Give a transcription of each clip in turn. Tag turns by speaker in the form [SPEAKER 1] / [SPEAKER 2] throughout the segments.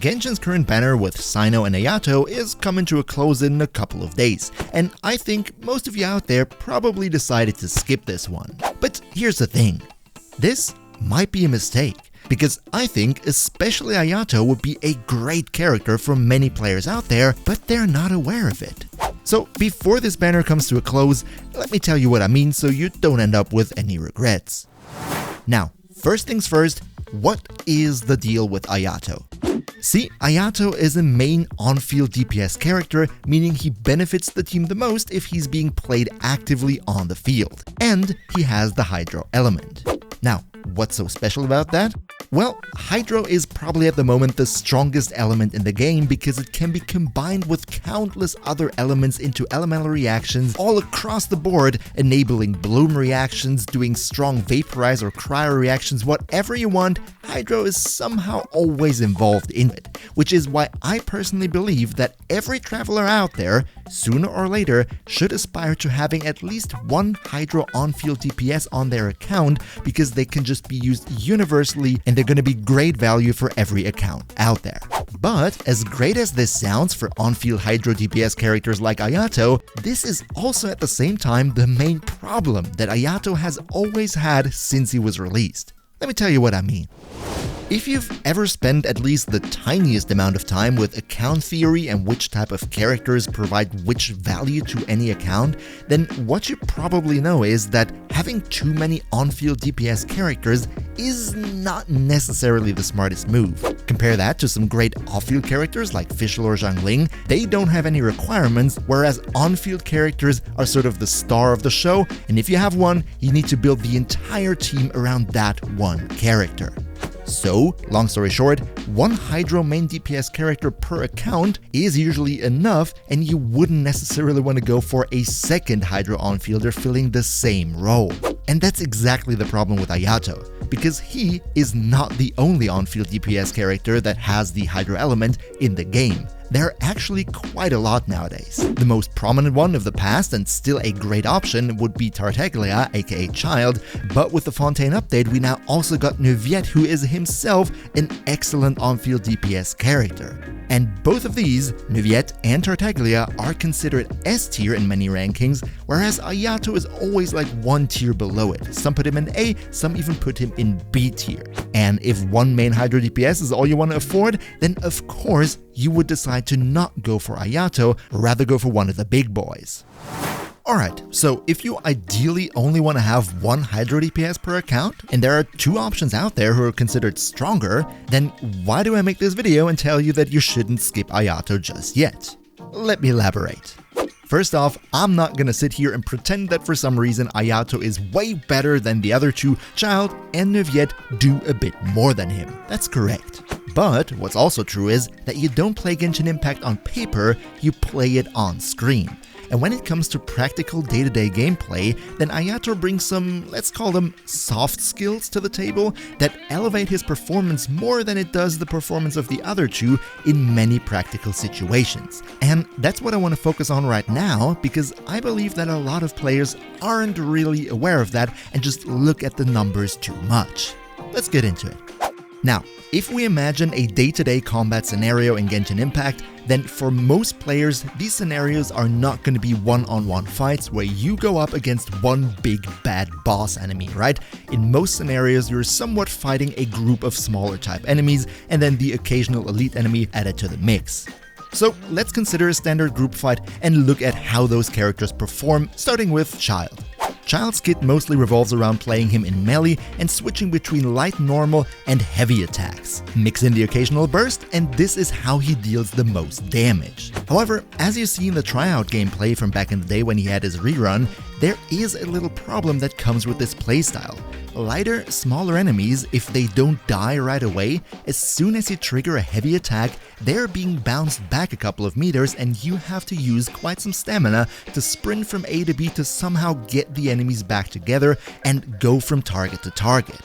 [SPEAKER 1] Genshin's current banner with Cyno and Ayato is coming to a close in a couple of days, and I think most of you out there probably decided to skip this one. But here's the thing, this might be a mistake, because I think especially Ayato would be a great character for many players out there, but they're not aware of it. So before this banner comes to a close, let me tell you what I mean so you don't end up with any regrets. Now, first things first, what is the deal with Ayato? See, Ayato is a main on-field DPS character, meaning he benefits the team the most if he's being played actively on the field. And he has the Hydro element. Now, what's so special about that? Well, Hydro is probably at the moment the strongest element in the game because it can be combined with countless other elements into elemental reactions all across the board, enabling bloom reactions, doing strong vaporize or cryo reactions, whatever you want. Hydro is somehow always involved in it, which is why I personally believe that every traveler out there, sooner or later, should aspire to having at least one Hydro on-field DPS on their account, because they can just be used universally and they're going to be great value for every account out there. But as great as this sounds for on-field Hydro DPS characters like Ayato, this is also at the same time the main problem that Ayato has always had since he was released. Let me tell you what I mean. If you've ever spent at least the tiniest amount of time with account theory and which type of characters provide which value to any account, then what you probably know is that having too many on-field DPS characters is not necessarily the smartest move. Compare that to some great off-field characters like Fischl or Zhangling. They don't have any requirements, whereas on-field characters are sort of the star of the show, and if you have one, you need to build the entire team around that one character. So, long story short, one Hydro main DPS character per account is usually enough, and you wouldn't necessarily want to go for a second Hydro on-fielder filling the same role. And that's exactly the problem with Ayato, because he is not the only on-field DPS character that has the Hydro element in the game. There are actually quite a lot nowadays. The most prominent one of the past and still a great option would be Tartaglia, aka Child, but with the Fontaine update we now also got Neuviet, who is himself an excellent on-field DPS character. And both of these, Neuviet and Tartaglia, are considered S tier in many rankings, whereas Ayato is always like one tier below it. Some put him in A, some even put him in B tier. And if one main Hydro DPS is all you want to afford, then of course you would decide to not go for Ayato, rather go for one of the big boys. Alright, so if you ideally only want to have one Hydro DPS per account, and there are two options out there who are considered stronger, then why do I make this video and tell you that you shouldn't skip Ayato just yet? Let me elaborate. First off, I'm not gonna sit here and pretend that for some reason Ayato is way better than the other two. Child and Neuviet do a bit more than him. That's correct. But what's also true is that you don't play Genshin Impact on paper, you play it on screen. And when it comes to practical day-to-day gameplay, then Ayato brings some, let's call them soft skills to the table that elevate his performance more than it does the performance of the other two in many practical situations. And that's what I want to focus on right now, because I believe that a lot of players aren't really aware of that and just look at the numbers too much. Let's get into it. Now, if we imagine a day-to-day combat scenario in Genshin Impact, then for most players, these scenarios are not going to be one-on-one fights where you go up against one big bad boss enemy, right? In most scenarios, you're somewhat fighting a group of smaller type enemies and then the occasional elite enemy added to the mix. So let's consider a standard group fight and look at how those characters perform, starting with Child. Child's kit mostly revolves around playing him in melee and switching between light normal and heavy attacks. Mix in the occasional burst, and this is how he deals the most damage. However, as you see in the tryout gameplay from back in the day when he had his rerun, there is a little problem that comes with this playstyle. Lighter, smaller enemies, if they don't die right away, as soon as you trigger a heavy attack, they're being bounced back a couple of meters and you have to use quite some stamina to sprint from A to B to somehow get the enemies back together and go from target to target.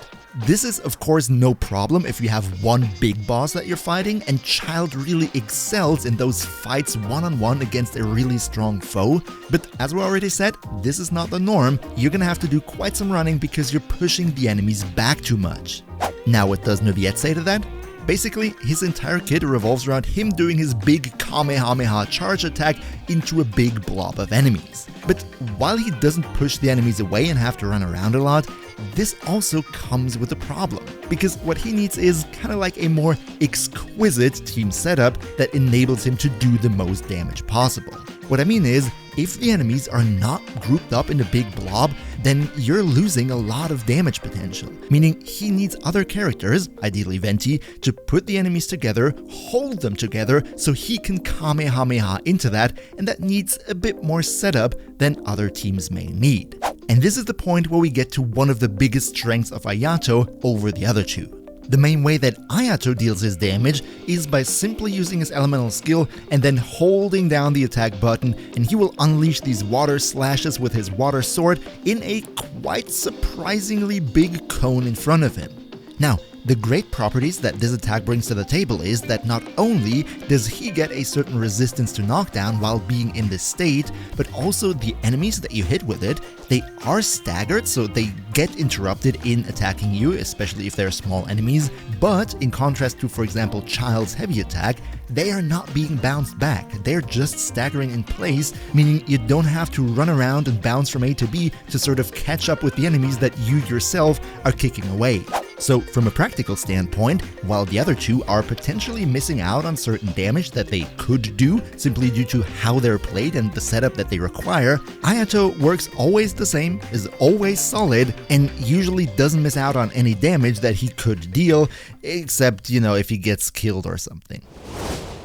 [SPEAKER 1] This is of course no problem if you have one big boss that you're fighting, and Child really excels in those fights one-on-one against a really strong foe, but as we already said, this is not the norm. You're gonna have to do quite some running because you're pushing the enemies back too much. Now what does Neuviet say to that? Basically, his entire kit revolves around him doing his big Kamehameha charge attack into a big blob of enemies. But while he doesn't push the enemies away and have to run around a lot, this also comes with a problem, because what he needs is kind of like a more exquisite team setup that enables him to do the most damage possible. What I mean is, if the enemies are not grouped up in a big blob, then you're losing a lot of damage potential, meaning he needs other characters, ideally Venti, to put the enemies together, hold them together so he can Kamehameha into that, and that needs a bit more setup than other teams may need. And this is the point where we get to one of the biggest strengths of Ayato over the other two. The main way that Ayato deals his damage is by simply using his elemental skill and then holding down the attack button, and he will unleash these water slashes with his water sword in a quite surprisingly big cone in front of him. Now, the great properties that this attack brings to the table is that not only does he get a certain resistance to knockdown while being in this state, but also the enemies that you hit with it, they are staggered, so they get interrupted in attacking you, especially if they're small enemies, but in contrast to, for example, Child's heavy attack, they are not being bounced back, they're just staggering in place, meaning you don't have to run around and bounce from A to B to sort of catch up with the enemies that you yourself are kicking away. So from a practical standpoint, while the other two are potentially missing out on certain damage that they could do simply due to how they're played and the setup that they require, Ayato works always the same, is always solid, and usually doesn't miss out on any damage that he could deal, except, if he gets killed or something.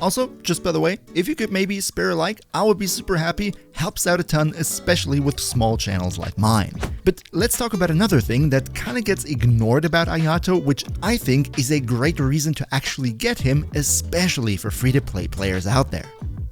[SPEAKER 1] Also, just by the way, if you could maybe spare a like, I would be super happy. Helps out a ton, especially with small channels like mine. But let's talk about another thing that kind of gets ignored about Ayato, which I think is a great reason to actually get him, especially for free-to-play players out there.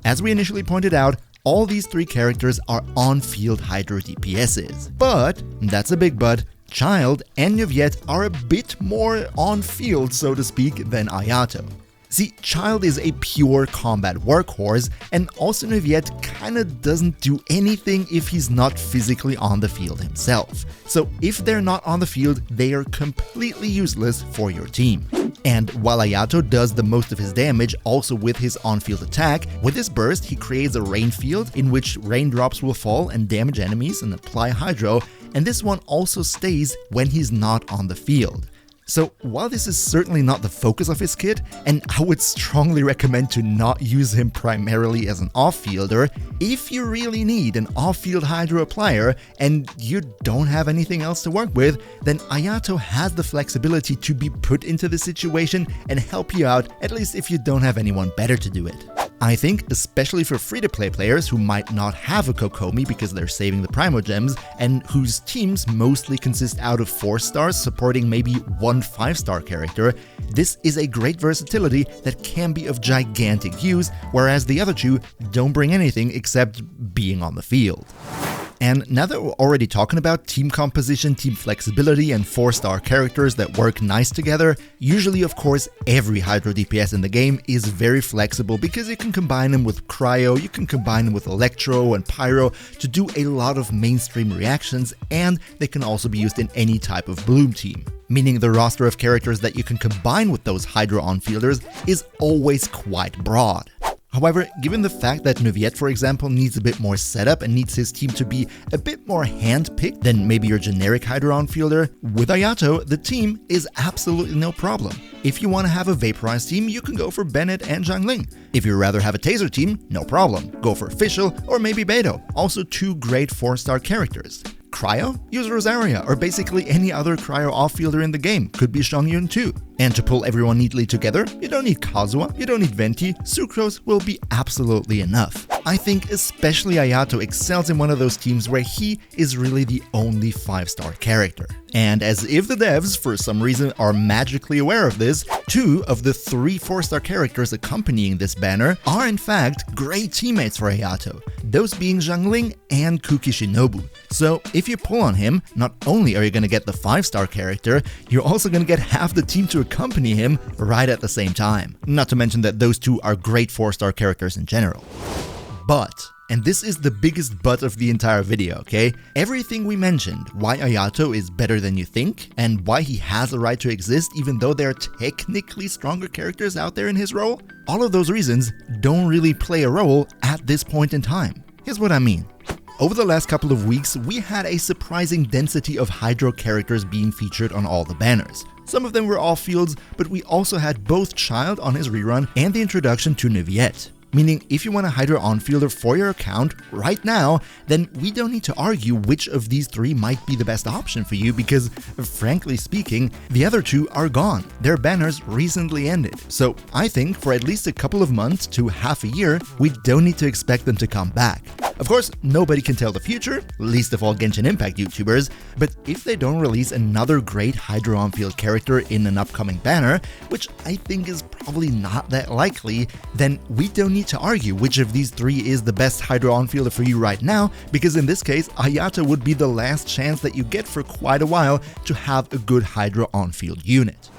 [SPEAKER 1] As we initially pointed out, all these three characters are on-field Hydro DPSs. But, that's a big but, Child and Neuvillette are a bit more on-field, so to speak, than Ayato. See, Child is a pure combat workhorse, and also Neuvillette kinda doesn't do anything if he's not physically on the field himself. So if they're not on the field, they are completely useless for your team. And while Ayato does the most of his damage also with his on-field attack, with his burst he creates a rain field in which raindrops will fall and damage enemies and apply Hydro, and this one also stays when he's not on the field. So while this is certainly not the focus of his kit, and I would strongly recommend to not use him primarily as an off-fielder, if you really need an off-field Hydro applier and you don't have anything else to work with, then Ayato has the flexibility to be put into the situation and help you out, at least if you don't have anyone better to do it. I think, especially for free-to-play players who might not have a Kokomi because they're saving the Primo Gems, and whose teams mostly consist out of 4 stars supporting maybe one 5-star character, this is a great versatility that can be of gigantic use, whereas the other two don't bring anything except being on the field. And now that we're already talking about team composition, team flexibility, and 4-star characters that work nice together, usually of course every Hydro DPS in the game is very flexible because you can combine them with Cryo, you can combine them with Electro and Pyro to do a lot of mainstream reactions, and they can also be used in any type of Bloom team. Meaning the roster of characters that you can combine with those Hydro on-fielders is always quite broad. However, given the fact that Neuvillette, for example, needs a bit more setup and needs his team to be a bit more hand-picked than maybe your generic Hydro on-fielder, with Ayato, the team is absolutely no problem. If you want to have a Vaporized team, you can go for Bennett and Zhangling. If you'd rather have a Taser team, no problem. Go for Fischl or maybe Beidou, also 2 great 4-star characters. Cryo? Use Rosaria, or basically any other Cryo off-fielder in the game, could be Xiangyun too. And to pull everyone neatly together, you don't need Kazuha, you don't need Venti, Sucrose will be absolutely enough. I think especially Ayato excels in one of those teams where he is really the only 5-star character. And as if the devs, for some reason, are magically aware of this, 2 of the 3 4-star characters accompanying this banner are in fact great teammates for Ayato, those being Zhangling and Kuki Shinobu. So if you pull on him, not only are you going to get the 5-star character, you're also going to get half the team to accompany him right at the same time. Not to mention that those 2 are great 4-star characters in general. But And this is the biggest but of the entire video, okay? Everything we mentioned, why Ayato is better than you think, and why he has a right to exist even though there are technically stronger characters out there in his role, all of those reasons don't really play a role at this point in time. Here's what I mean. Over the last couple of weeks, we had a surprising density of Hydro characters being featured on all the banners. Some of them were off-fields, but we also had both Child on his rerun and the introduction to Neviette. Meaning, if you want a Hydro on-fielder for your account right now, then we don't need to argue which of these three might be the best option for you because, frankly speaking, the other two are gone. Their banners recently ended. So I think for at least a couple of months to half a year, we don't need to expect them to come back. Of course, nobody can tell the future, least of all Genshin Impact YouTubers, but if they don't release another great Hydro on-field character in an upcoming banner, which I think is probably not that likely, then we don't need to argue which of these three is the best Hydro on-fielder for you right now, because in this case, Ayato would be the last chance that you get for quite a while to have a good Hydro on-field unit.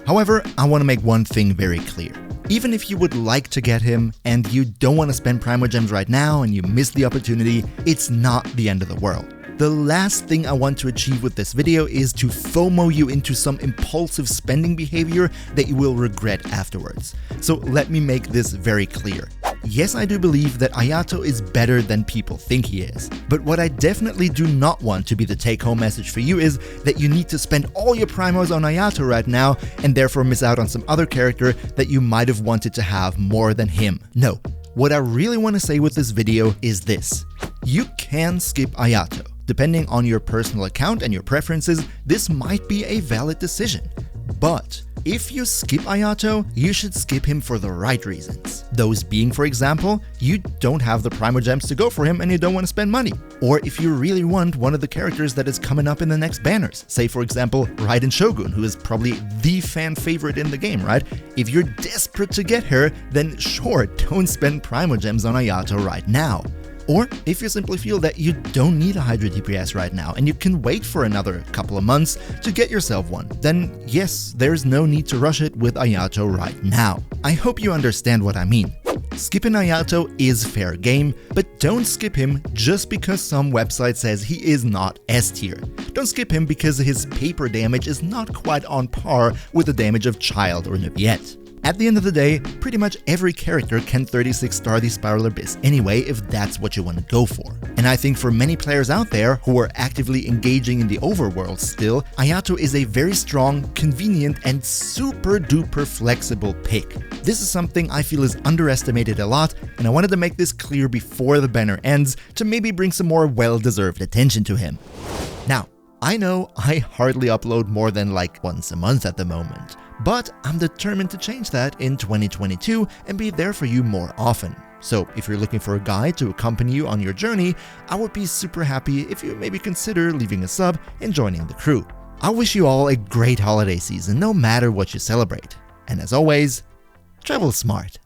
[SPEAKER 1] However, I want to make one thing very clear. Even if you would like to get him and you don't want to spend Primogems right now and you miss the opportunity, it's not the end of the world. The last thing I want to achieve with this video is to FOMO you into some impulsive spending behavior that you will regret afterwards. So let me make this very clear. Yes, I do believe that Ayato is better than people think he is, but what I definitely do not want to be the take-home message for you is that you need to spend all your primos on Ayato right now and therefore miss out on some other character that you might have wanted to have more than him. No, what I really want to say with this video is this. You can skip Ayato. Depending on your personal account and your preferences, this might be a valid decision. But if you skip Ayato, you should skip him for the right reasons. Those being, for example, you don't have the Primogems to go for him and you don't want to spend money. Or if you really want one of the characters that is coming up in the next banners. Say, for example, Raiden Shogun, who is probably the fan favorite in the game, right? If you're desperate to get her, then sure, don't spend Primogems on Ayato right now. Or if you simply feel that you don't need a Hydro DPS right now and you can wait for another couple of months to get yourself one, then yes, there's no need to rush it with Ayato right now. I hope you understand what I mean. Skipping Ayato is fair game, but don't skip him just because some website says he is not S tier. Don't skip him because his paper damage is not quite on par with the damage of Child or Neviette. At the end of the day, pretty much every character can 36-star the Spiral Abyss anyway if that's what you want to go for. And I think for many players out there who are actively engaging in the overworld still, Ayato is a very strong, convenient, and super duper flexible pick. This is something I feel is underestimated a lot, and I wanted to make this clear before the banner ends to maybe bring some more well-deserved attention to him. Now, I know I hardly upload more than like once a month at the moment, but I'm determined to change that in 2022 and be there for you more often. So if you're looking for a guide to accompany you on your journey, I would be super happy if you maybe consider leaving a sub and joining the crew. I wish you all a great holiday season no matter what you celebrate. And as always, travel smart.